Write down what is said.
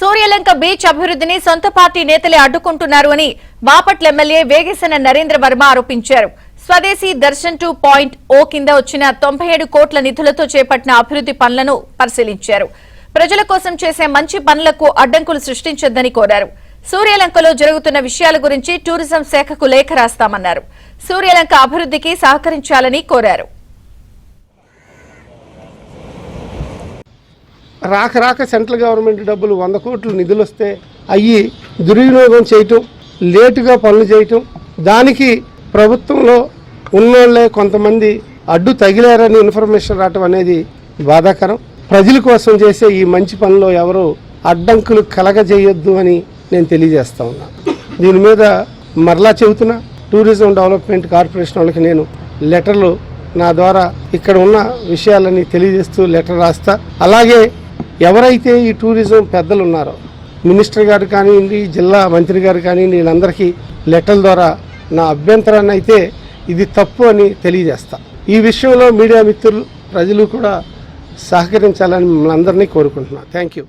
Suryalanka beach అభివృద్ధిని సొంత party నేతలే అడ్డుకుంటున్నారు అని బాపట్ల ఎమ్మెల్యే వేగేసిన నరేంద్ర వర్మ ఆరోపించారు. స్వదేశీ దర్శన్ 2.0 కింద వచ్చిన 97 కోట్ల నిధులతో చేపట్టిన అభివృద్ధి పనులను పరిశీలించారు. ప్రజల కోసం చేసే మంచి పనులకు అడ్డంకులు సృష్టించొద్దని కోరారు. సూర్యలంకలో జరుగుతున్న విషయాల గురించి టూరిజం శాఖకు లేఖ రాస్తామన్నారు. సూర్యలంక అభివృద్ధికి సహకరించాలని కోరారు. రాక సెంట్రల్ గవర్నమెంట్ డబ్బులు 100 కోట్లు నిధులు వస్తే అయ్యి దుర్వినియోగం చేయటం, లేటుగా పనులు చేయటం, దానికి ప్రభుత్వంలో ఉన్నోళ్లే కొంతమంది అడ్డు తగిలారని ఇన్ఫర్మేషన్ రావటం అనేది బాధాకరం. ప్రజల కోసం చేసే ఈ మంచి పనిలో ఎవరు అడ్డంకులు కలగజేయొద్దు అని నేను తెలియజేస్తా ఉన్నా. దీని మీద మరలా చెబుతున్నా, టూరిజం డెవలప్మెంట్ కార్పొరేషన్ వాళ్ళకి నేను లెటర్లు నా ద్వారా ఇక్కడ ఉన్న విషయాలని తెలియజేస్తూ లెటర్ రాస్తా. అలాగే ఎవరైతే ఈ టూరిజం పెద్దలు ఉన్నారో, మినిస్టర్ గారు కానివ్వండి, జిల్లా మంత్రి గారు కానివ్వండి, వీళ్ళందరికీ లెటర్ల ద్వారా నా అభ్యంతరాన్ని అయితే ఇది తప్పు అని తెలియజేస్తా. ఈ విషయంలో మీడియా మిత్రులు, ప్రజలు కూడా సహకరించాలని మిమ్మల్ని అందరినీ కోరుకుంటున్నాను. Thank you.